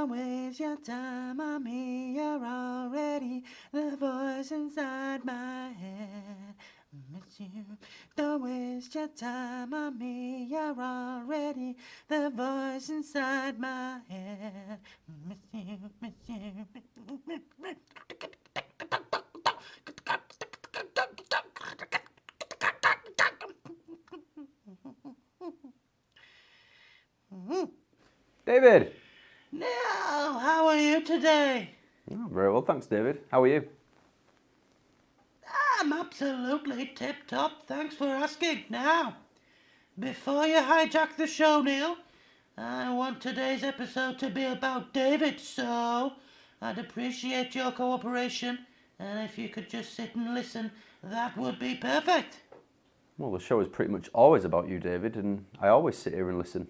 Don't waste your time on me, you're already the voice inside my head. Miss you. Don't waste your time on me, you're already the voice inside my head. Miss you, miss you. David! Now, how are you today? Oh, very well, thanks, David. How are you? I'm absolutely tip-top, thanks for asking. Now, before you hijack the show, Neil, I want today's episode to be about David, so I'd appreciate your cooperation, and if you could just sit and listen, that would be perfect. Well, the show is pretty much always about you, David, and I always sit here and listen.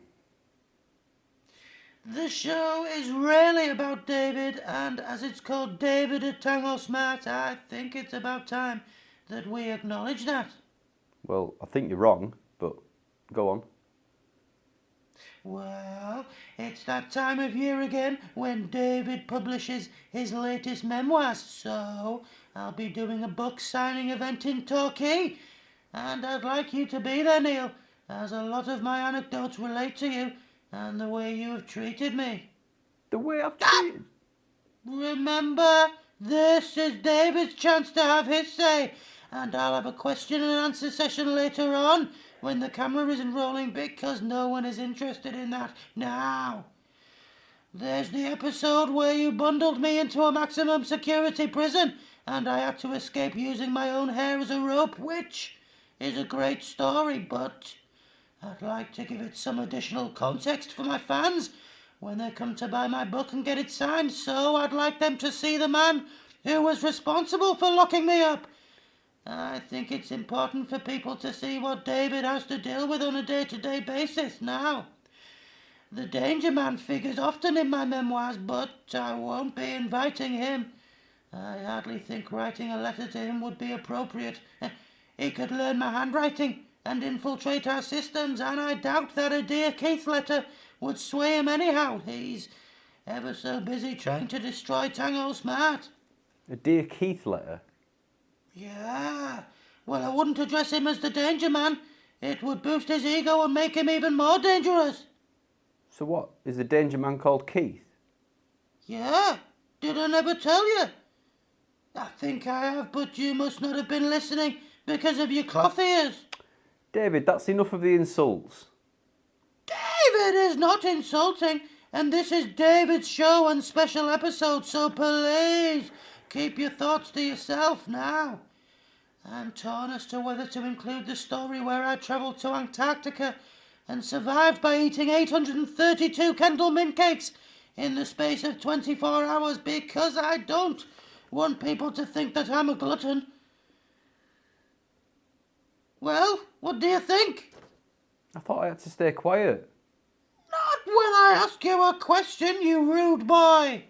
The show is really about David, and as it's called David at Tango Smart, I think it's about time that we acknowledge that. Well, I think you're wrong, but go on. Well, it's that time of year again when David publishes his latest memoirs, so I'll be doing a book signing event in Torquay, and I'd like you to be there, Neil, as a lot of my anecdotes relate to you and the way you have treated me. The way I've treated... Remember, this is David's chance to have his say, and I'll have a question and answer session later on when the camera isn't rolling because no one is interested in that now. There's the episode where you bundled me into a maximum security prison and I had to escape using my own hair as a rope, which is a great story, but I'd like to give it some additional context for my fans when they come to buy my book and get it signed, so I'd like them to see the man who was responsible for locking me up. I think it's important for people to see what David has to deal with on a day-to-day basis now. The Danger Man figures often in my memoirs, but I won't be inviting him. I hardly think writing a letter to him would be appropriate. He could learn my handwriting and infiltrate our systems, and I doubt that a Dear Keith letter would sway him anyhow. He's ever so busy trying to destroy Tango Smart. A Dear Keith letter? Yeah, well, I wouldn't address him as the Danger Man. It would boost his ego and make him even more dangerous. So what, is the Danger Man called Keith? Yeah, did I never tell you? I think I have, but you must not have been listening because of your cloth ears. David, that's enough of the insults. David is not insulting, and this is David's show and special episode, so please keep your thoughts to yourself now. I'm torn as to whether to include the story where I travelled to Antarctica and survived by eating 832 Kendall mint cakes in the space of 24 hours because I don't want people to think that I'm a glutton. Well, what do you think? I thought I had to stay quiet. Not when I ask you a question, you rude boy.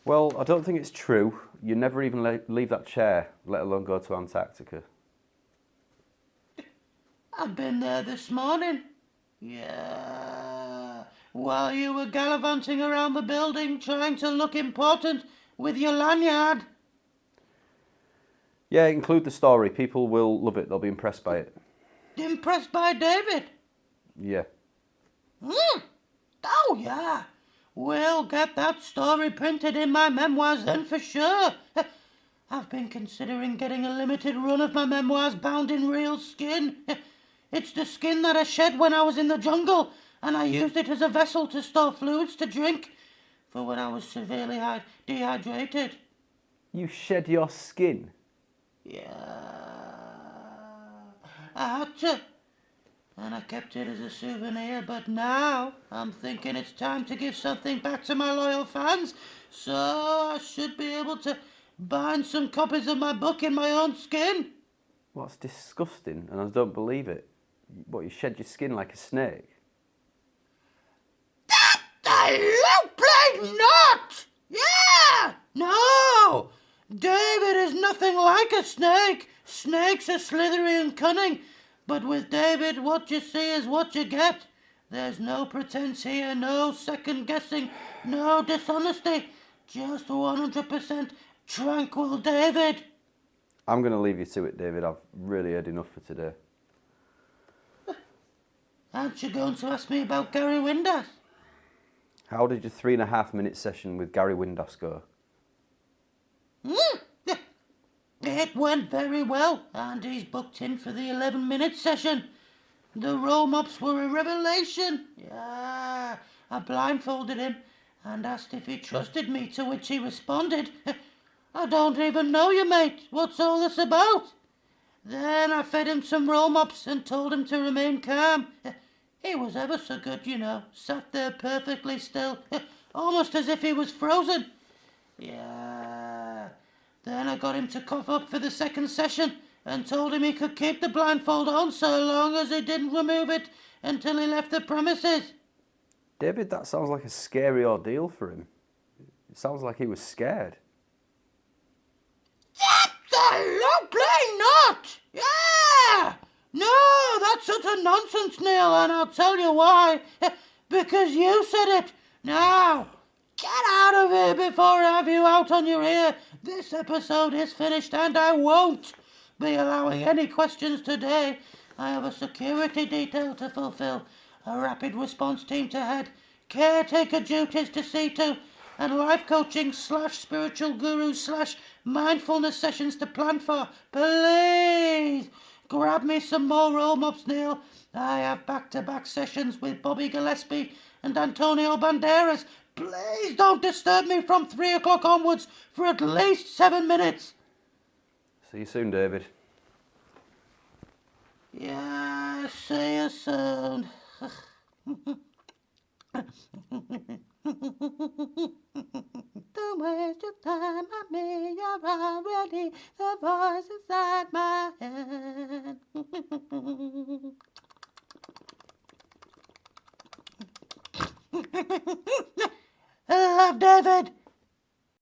Well, I don't think it's true. You never even leave that chair, let alone go to Antarctica. I've been there this morning. Yeah. While you were gallivanting around the building trying to look important with your lanyard. Yeah, include the story. People will love it. They'll be impressed by it. Impressed by David? Yeah. Oh, yeah. We'll get that story printed in my memoirs then for sure. I've been considering getting a limited run of my memoirs bound in real skin. It's the skin that I shed when I was in the jungle, and I used it as a vessel to store fluids to drink for when I was severely dehydrated. You shed your skin? Yeah. I had to. And I kept it as a souvenir, but now I'm thinking it's time to give something back to my loyal fans, so I should be able to bind some copies of my book in my own skin. Well, that's disgusting, and I don't believe it. What, you shed your skin like a snake? Absolutely not! Yeah! No! David is nothing like a snake. Snakes are slithery and cunning. But with David, what you see is what you get. There's no pretense here, no second guessing, No dishonesty. Just 100% tranquil David. I'm going to leave you to it, David. I've really had enough for today. Aren't you going to ask me about Gary Windass? How did your 3.5-minute session with Gary Windass go? It went very well, and he's booked in for the 11-minute session. The roll-mops were a revelation. Yeah, I blindfolded him and asked if he trusted me, to which he responded, I don't even know you, mate. What's all this about? Then I fed him some roll-mops and told him to remain calm. He was ever so good, you know, sat there perfectly still, almost as if he was frozen. Yeah. Then I got him to cough up for the second session and told him he could keep the blindfold on so long as he didn't remove it until he left the premises. David, that sounds like a scary ordeal for him. It sounds like he was scared. Absolutely not! Yeah! No, that's utter nonsense, Neil, and I'll tell you why. Because you said it. Now, get out of here before I have you out on your ear. This episode is finished and I won't be allowing any questions today. I have a security detail to fulfill, a rapid response team to head, caretaker duties to see to, and life coaching / spiritual guru / mindfulness sessions to plan for. Please grab me some more roll-mops, Neil. I have back-to-back sessions with Bobby Gillespie and Antonio Banderas. Please don't disturb me from 3 o'clock onwards for at least 7 minutes. See you soon, David. Yeah, see you soon. Don't waste your time on me, you're already the voice inside my head. Love, David.